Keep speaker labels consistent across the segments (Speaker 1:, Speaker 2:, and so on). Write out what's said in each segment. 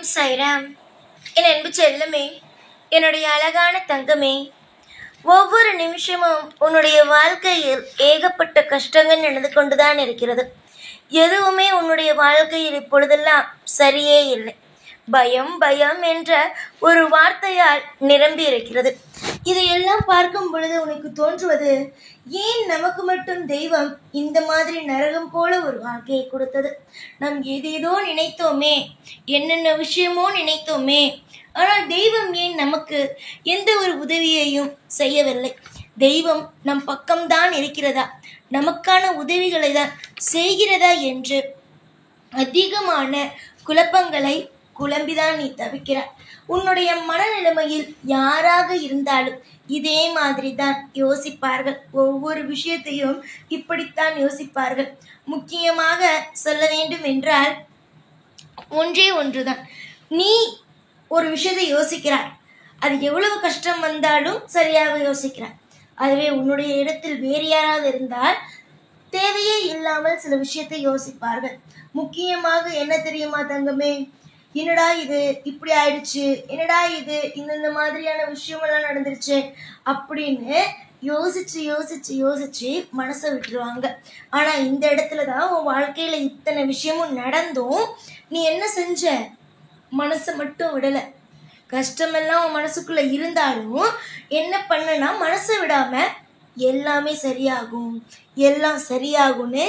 Speaker 1: ஓம் சாய்ராம். என் அன்பு செல்லமே, என்னுடைய அழகான தங்கமே, ஒவ்வொரு நிமிஷமும் உன்னுடைய வாழ்க்கையில் ஏகப்பட்ட கஷ்டங்கள் நடந்து கொண்டுதான் இருக்கிறது. எதுவுமே உன்னுடைய வாழ்க்கையில் இப்பொழுதெல்லாம் சரியே இல்லை. பயம் பயம் என்ற ஒரு வார்த்தையால் நிரம்பி இருக்கிறது. இதையெல்லாம் பார்க்கும் பொழுது உனக்கு தோன்றுவது, ஏன் நமக்கு மட்டும் தெய்வம் இந்த மாதிரி நரகம் போல ஒரு வாழ்க்கையை கொடுத்தது? நாம் ஏதேதோ நினைத்தோமே, என்னென்ன விஷயமோ நினைத்தோமே, ஆனால் தெய்வம் ஏன் நமக்கு எந்த ஒரு உதவியையும் செய்யவில்லை? தெய்வம் நம் பக்கம்தான் இருக்கிறதா, நமக்கான உதவிகளை தான் செய்கிறதா என்று அதிகமான குழப்பங்களை குழம்பிதான் நீ தவிக்கிறாய். உன்னுடைய மனநிலைமையில் யாராக இருந்தாலும் இதே மாதிரி தான் யோசிப்பார்கள். ஒவ்வொரு விஷயத்தையும் இப்படித்தான் யோசிப்பார்கள். முக்கியமாக சொல்ல வேண்டும் என்றால் ஒன்றே ஒன்றுதான். நீ ஒரு விஷயத்தை யோசிக்கிறாய், அது எவ்வளவு கஷ்டம் வந்தாலும் சரியாக யோசிக்கிறாய். அதுவே உன்னுடைய இடத்தில் வேறு யாராவது இருந்தால் தேவையே இல்லாமல் சில விஷயத்தை யோசிப்பார்கள். முக்கியமாக என்ன தெரியுமா தங்கமே, என்னடா இது இப்படி ஆயிடுச்சு, என்னடா இது இந்த மாதிரியான விஷயமெல்லாம் நடந்துருச்சு அப்படின்னு யோசிச்சு யோசிச்சு யோசிச்சு மனசை விட்டுருவாங்க. ஆனா இந்த இடத்துலதான் உன் வாழ்க்கையில இத்தனை விஷயமும் நடந்தும் நீ என்ன செஞ்ச? மனசை மட்டும் விடல. கஷ்டமெல்லாம் உன் மனசுக்குள்ள இருந்தாலும் என்ன பண்ணனா, மனசை விடாம எல்லாமே சரியாகும், எல்லாம் சரியாகும்னு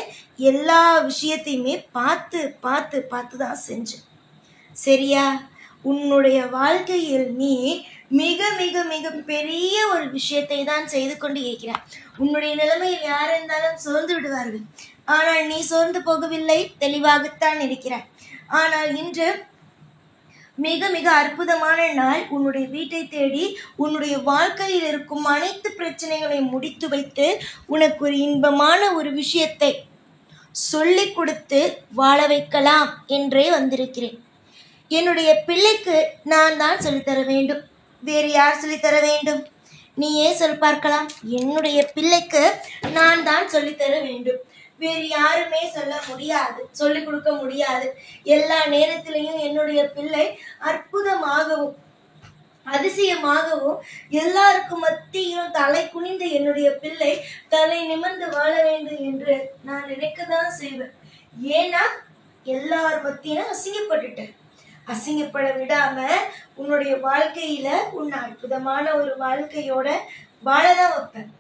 Speaker 1: எல்லா விஷயத்தையுமே பார்த்து பார்த்து பார்த்து தான் செஞ்சேன். சரியா? உன்னுடைய வாழ்க்கையில் நீ மிக மிக மிக பெரிய ஒரு விஷயத்தை தான் செய்து கொண்டு இருக்கிறாய். உன்னுடைய நிலைமையில் யார் இருந்தாலும் சோர்ந்து விடுவார்கள். ஆனால் நீ சோர்ந்து போகவில்லை, தெளிவாகத்தான் இருக்கிறாய். ஆனால் இன்று மிக மிக அற்புதமான நாள். உன்னுடைய வீட்டை தேடி உன்னுடைய வாழ்க்கையில் இருக்கும் அனைத்து பிரச்சனைகளை முடித்து வைத்து உனக்கு ஒரு இன்பமான ஒரு விஷயத்தை சொல்லிக் கொடுத்து வாழ வைக்கலாம் என்றே வந்திருக்கிறேன். என்னுடைய பிள்ளைக்கு நான் தான் சொல்லித்தர வேண்டும். வேறு யார் சொல்லித்தர வேண்டும்? நீயே சொல் பார்க்கலாம். என்னுடைய பிள்ளைக்கு நான் தான் சொல்லித்தர வேண்டும். வேறு யாருமே சொல்ல முடியாது, சொல்லிக் கொடுக்க முடியாது. எல்லா நேரத்திலையும் என்னுடைய பிள்ளை அற்புதமாகவும் அதிசயமாகவும் எல்லாருக்கும் மத்தியிலும் தலை குனிந்து என்னுடைய பிள்ளை தலை நிமிர்ந்து வாழ வேண்டும் என்று நான் நினைக்கதான் செய்வேன். ஏன்னா எல்லார் மத்தியிலும் அசிங்கப்பட்டுட்டேன். அசிங்கப்பட விடாம உன்னுடைய வாழ்க்கையில உன்னை அற்புதமான ஒரு வாழ்க்கையோட வாழதான் வைப்பேன்.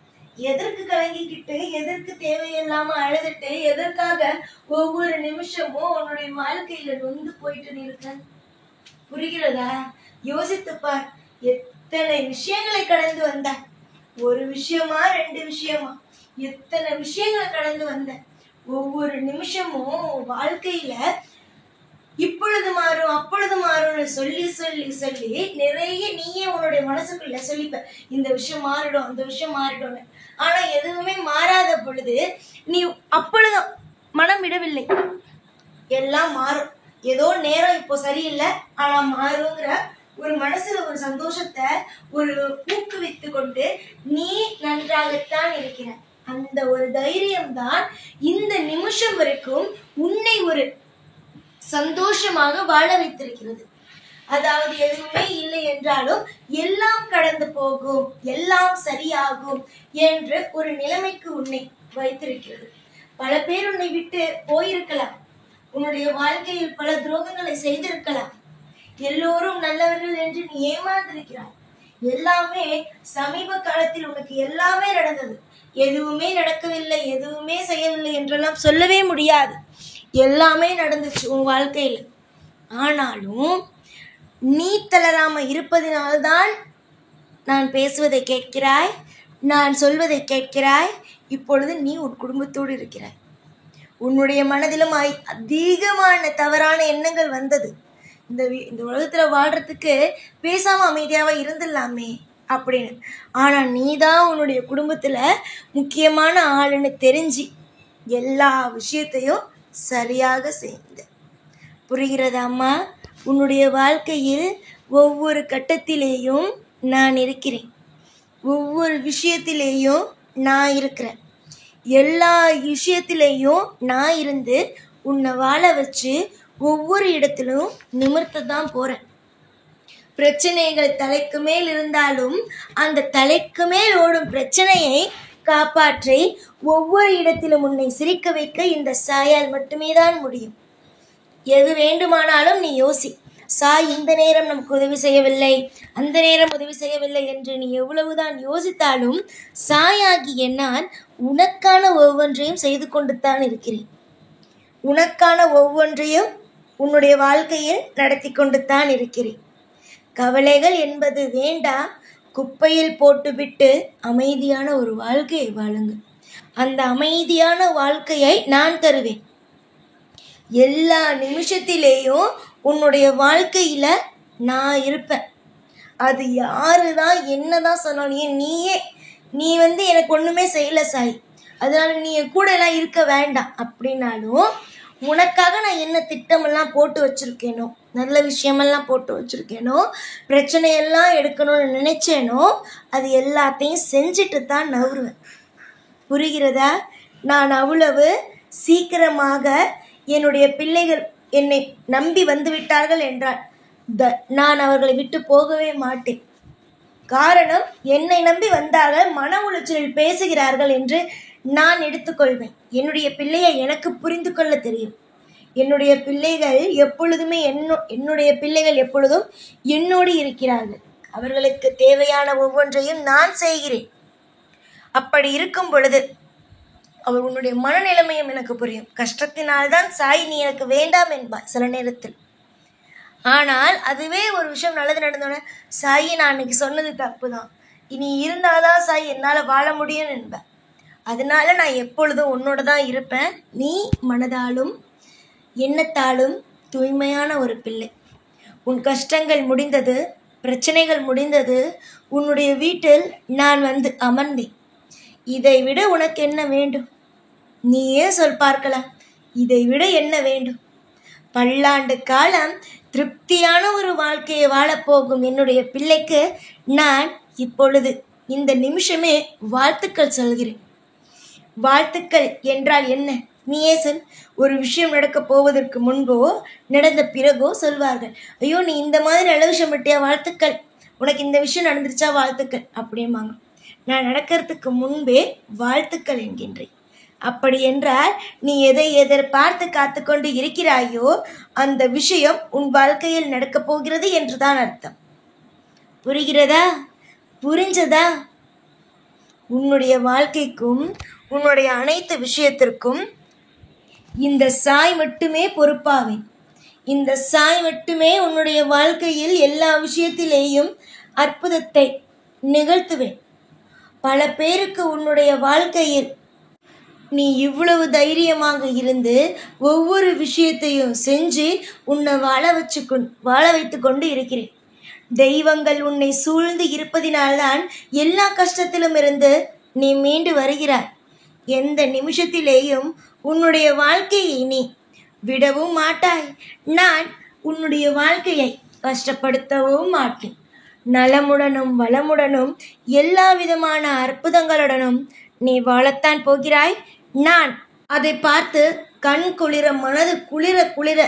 Speaker 1: எதற்கு கலங்கிக்கிட்டு, எதற்கு தேவையில்லாம அழுதுட்டு, எதற்காக ஒவ்வொரு நிமிஷமும் உன்னுடைய வாழ்க்கையில நொந்து போயிட்டு இருக்க? புரிகிறதா? யோசித்துப்பார். எத்தனை விஷயங்களை கடந்து வந்த, ஒரு விஷயமா ரெண்டு விஷயமா, எத்தனை விஷயங்களை கடந்து வந்த. ஒவ்வொரு நிமிஷமும் வாழ்க்கையில இப்பொழுது மாறும் அப்பொழுது மாறும்னு சொல்லி சொல்லி சொல்லி நிறைய நீயே உன்னுடைய மனசுக்குள்ள சொல்லிப்ப, இந்த விஷயம் மாறிடும், அந்த விஷயம் மாறிடும்னு. ஆனா எதுவுமே மாறாத பொழுது நீ அப்பொழுது மனம் விடவில்லை. எல்லாம் மாறும், ஏதோ நேரம் இப்போ சரியில்லை ஆனா மாறுங்கிற ஒரு மனசுல ஒரு சந்தோஷத்தை ஒரு ஊக்குவித்து கொண்டு நீ நன்றாகத்தான் இருக்கிற. அந்த ஒரு தைரியம் தான் இந்த நிமிஷம் வரைக்கும் உன்னை ஒரு சந்தோஷமாக வாழ வைத்திருக்கிறது. அதாவது எதுவுமே இல்லை என்றாலும் எல்லாம் கடந்து போகும், எல்லாம் சரியாகும் என்று ஒரு நிலைமைக்கு உன்னை வைத்திருக்கிறது. பல பேர் உன்னை விட்டு போயிருக்கலாம், உன்னுடைய வாழ்க்கையில் பல துரோகங்களை செய்திருக்கலாம், எல்லோரும் நல்லவர்கள் என்று நீ ஏமாந்திருக்கிறாய். எல்லாமே சமீப காலத்தில் உனக்கு எல்லாமே நடந்தது. எதுவுமே நடக்கவில்லை, எதுவுமே செய்யவில்லை என்றெல்லாம் சொல்லவே முடியாது. எல்லாமே நடந்துச்சு உன் வாழ்க்கையில. ஆனாலும் நீ தளராம இருப்பதினால்தான் நான் பேசுவதை கேட்கிறாய், நான் சொல்வதை கேட்கிறாய். இப்பொழுது நீ உன் குடும்பத்தோடு இருக்கிறாய். உன்னுடைய மனதிலும் அதிகமான தவறான எண்ணங்கள் வந்தது. இந்த உலகத்துல வாழ்றதுக்கு பேசாம அமைதியாவா இருந்துடலாமே அப்படின்னு. ஆனா நீதான் உன்னுடைய குடும்பத்துல முக்கியமான ஆளுன்னு தெரிஞ்சு எல்லா விஷயத்தையும் சரியாக செய்த. புரிகிறதாம்மா? உன்னுடைய வாழ்க்கையில் ஒவ்வொரு கட்டத்திலேயும் நான் இருக்கிறேன், ஒவ்வொரு விஷயத்திலேயும் நான் இருக்கிறேன். எல்லா விஷயத்திலேயும் நான் இருந்து உன்னை வாழ வச்சு ஒவ்வொரு இடத்திலும் நிமிர்த்த தான் போறேன். பிரச்சனைகள் தலைக்கு மேல் இருந்தாலும் அந்த தலைக்கு மேல் ஓடும் பிரச்சனையை காப்பாற்றி ஒவ்வொரு இடத்திலும் உன்னை சிரிக்க வைக்க இந்த சாயால் மட்டுமே தான் முடியும். எது வேண்டுமானாலும் நீ யோசி. சாய் இந்த நேரம் நமக்கு உதவி செய்யவில்லை, அந்த நேரம் உதவி செய்யவில்லை என்று நீ எவ்வளவுதான் யோசித்தாலும் சாயாகிய நான் உனக்கான ஒவ்வொன்றையும் செய்து கொண்டு தான் இருக்கிறேன். உனக்கான ஒவ்வொன்றையும் உன்னுடைய வாழ்க்கையில் நடத்தி கொண்டு தான் இருக்கிறேன். கவலைகள் என்பது வேண்டாம், குப்பையில் போட்டுவிட்டு அமைதியான ஒரு வாழ்க்கையை வாழுங்கள். அந்த அமைதியான வாழ்க்கையை நான் தருவேன். எல்லா நிமிஷத்திலேயும் உன்னுடைய வாழ்க்கையில நான் இருப்பேன். அது யாரு தான் என்னதான் சொன்னாலும் நீ எனக்கு ஒண்ணுமே செய்யல சாய், அதனால நீ கூட எல்லாம் இருக்க வேண்டாம் அப்படின்னாலும் உனக்காக நான் என்ன திட்டமெல்லாம் போட்டு வச்சிருக்கேனோ, நல்ல விஷயமெல்லாம் போட்டு வச்சிருக்கேனோ, பிரச்சனையெல்லாம் எடுக்கணும்னு நினைச்சேனோ அது எல்லாத்தையும் செஞ்சுட்டு தான் நவுருவேன். புரிகிறதா? நான் அவ்வளவு சீக்கிரமாக என்னுடைய பிள்ளைகள் என்னை நம்பி வந்து விட்டார்கள் என்றால் நான் அவர்களை விட்டு போகவே மாட்டேன். காரணம், என்னை நம்பி வந்தார்கள், மன உளைச்சலில் பேசுகிறார்கள் என்று நான் எடுத்துக்கொள்வேன். என்னுடைய பிள்ளையை எனக்கு புரிந்து கொள்ள தெரியும். என்னுடைய பிள்ளைகள் எப்பொழுதுமே என்னுடைய பிள்ளைகள் எப்பொழுதும் என்னோடு இருக்கிறார்கள். அவர்களுக்கு தேவையான ஒவ்வொன்றையும் நான் செய்கிறேன். அப்படி இருக்கும் பொழுது அவர் உன்னுடைய மனநிலைமையும் எனக்கு புரியும். கஷ்டத்தினால்தான் சாய் நீ எனக்கு வேண்டாம் என்பார் சில நேரத்தில். ஆனால் அதுவே ஒரு விஷயம் நல்லது நடந்தோடனே, சாயி நான் அன்னைக்கு சொன்னது தப்பு தான், இனி இருந்தாதான் சாய் என்னால் வாழ முடியும் என்பேன். அதனால நான் எப்பொழுதும் உன்னோட தான் இருப்பேன். நீ மனதாலும் எண்ணத்தாலும் தூய்மையான ஒரு பிள்ளை. உன் கஷ்டங்கள் முடிந்தது, பிரச்சனைகள் முடிந்தது. உன்னுடைய வீட்டில் நான் வந்து அமர்ந்தேன். இதை விட உனக்கு என்ன வேண்டும்? நீயே சொல் பார்க்கலாம். இதை விட என்ன வேண்டும்? பல்லாண்டு காலம் திருப்தியான ஒரு வாழ்க்கையை வாழப்போகும் என்னுடைய பிள்ளைக்கு நான் இப்பொழுது இந்த நிமிஷமே வாழ்த்துக்கள் சொல்கிறேன். வாழ்த்துக்கள் என்றால் என்ன? நீயே சொல். ஒரு விஷயம் நடக்க போவதற்கு முன்போ நடந்த பிறகோ சொல்வார்கள், ஐயோ நீ இந்த மாதிரி நல்ல விஷயம் பட்டியா, வாழ்த்துக்கள். உனக்கு இந்த விஷயம் நடந்துருச்சா, வாழ்த்துக்கள் அப்படிம்பாங்க. நான் நடக்கிறதுக்கு முன்பே வாழ்த்துக்கள் என்கின்றேன். அப்படி என்றால் நீ எதை எதிர்பார்த்து காத்து கொண்டு இருக்கிறாயோ அந்த விஷயம் உன் வாழ்க்கையில் நடக்கப் போகிறது என்றுதான் அர்த்தம். புரிகிறதா? புரிஞ்சதா? உன்னுடைய வாழ்க்கைக்கும் உன்னுடைய அனைத்து விஷயத்திற்கும் இந்த சாய் மட்டுமே பொறுப்பாவேன். இந்த சாய் மட்டுமே உன்னுடைய வாழ்க்கையில் எல்லா விஷயத்திலேயும் அற்புதத்தை நிகழ்த்துவேன். பல பேருக்கு உன்னுடைய வாழ்க்கையில் நீ இவ்வளவு தைரியமாக இருந்து ஒவ்வொரு விஷயத்தையும் செஞ்சு உன்னை வாழ வைத்து கொண்டு இருக்கிறேன். தெய்வங்கள் உன்னை சூழ்ந்து இருப்பதினால்தான் எல்லா கஷ்டத்திலும் இருந்து நீ மீண்டு வருகிறாய். எந்த நிமிஷத்திலேயும் உன்னுடைய வாழ்க்கையை நீ விடவும் மாட்டாய். நான் உன்னுடைய வாழ்க்கையை கஷ்டப்படுத்தவும் மாட்டேன். நலமுடனும் வளமுடனும் எல்லா விதமான அற்புதங்களுடனும் நீ வாழத்தான் போகிறாய். நான் அதை பார்த்து கண் குளிர மனது குளிர குளிர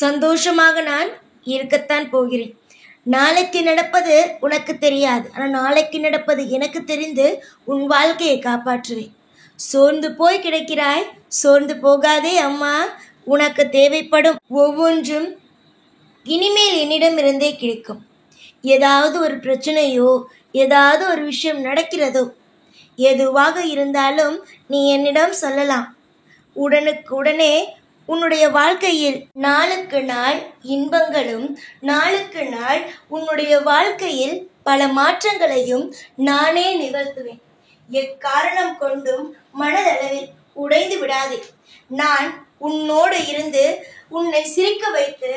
Speaker 1: சந்தோஷமாக நான் இருக்கத்தான் போகிறேன். நாளைக்கு நடப்பது உனக்கு தெரியாது, ஆனால் நாளைக்கு நடப்பது எனக்கு தெரிந்து உன் வாழ்க்கையை காப்பாற்றுவேன். சோர்ந்து போய் கிடைக்கிறாய், சோர்ந்து போகாதே அம்மா. உனக்கு தேவைப்படும் ஒவ்வொன்றும் இனிமேல் என்னிடமிருந்தே கிடைக்கும். ஏதாவது ஒரு பிரச்சனையோ ஏதாவது ஒரு விஷயம் நடக்கிறதோ எதுவாக இருந்தாலும் நீ என்னிடம் சொல்லலாம். உடனுக்கு உடனே உன்னுடைய வாழ்க்கையில் நாளுக்கு நாள் இன்பங்களும் நாளுக்கு நாள் உன்னுடைய வாழ்க்கையில் பல மாற்றங்களையும் நானே நிகழ்த்துவேன். எக்காரணம் கொண்டும் மனதளவில் உடைந்து விடாதே. நான் உன்னோடு இருந்து உன்னை சிரிக்க வைத்து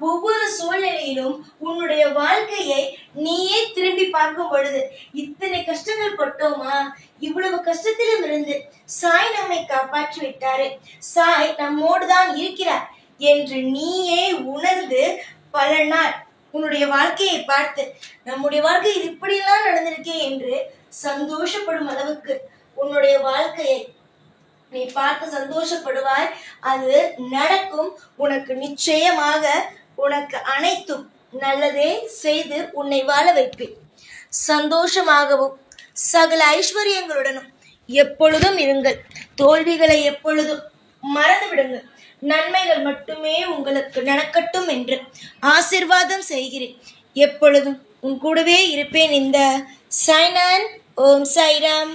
Speaker 1: ஒவ்வொரு சூழ்நிலையிலும் உன்னுடைய வாழ்க்கையை நீயே திரும்பி பார்க்கும் பொழுது, இத்தனை கஷ்டங்கள் பட்டோமா, இவ்வளவு கஷ்டத்திலும் இருந்து சாய் நம்மை காப்பாற்றி விட்டாரே, சாய் நம்மோடு தான் இருக்கிறார் என்று நீயே உணர்ந்து பல நாள் உன்னுடைய வாழ்க்கையை பார்த்து நம்முடைய வாழ்க்கை இது இப்படியெல்லாம் நடந்திருக்கே என்று சந்தோஷப்படும் அளவுக்கு உன்னுடைய வாழ்க்கையை நீ பார்த்து சந்தோஷப்படுவாய். அது நடக்கும். உனக்கு நிச்சயமாக உனக்கு அனைத்தும் நல்லதே செய்து உன்னை வாழ வைப்பேன். சந்தோஷமாகவும் சகல ஐஸ்வர்யங்களுடனும் எப்பொழுதும் இருங்கள். தோல்விகளை எப்பொழுதும் மறந்து விடுங்கள். நன்மைகள் மட்டுமே உங்களுக்கு நடக்கட்டும் என்று ஆசீர்வாதம் செய்கிறேன். எப்பொழுதும் உன் கூடவே இருப்பேன். இந்த சாய்நான். ஓம் சாய்ராம்.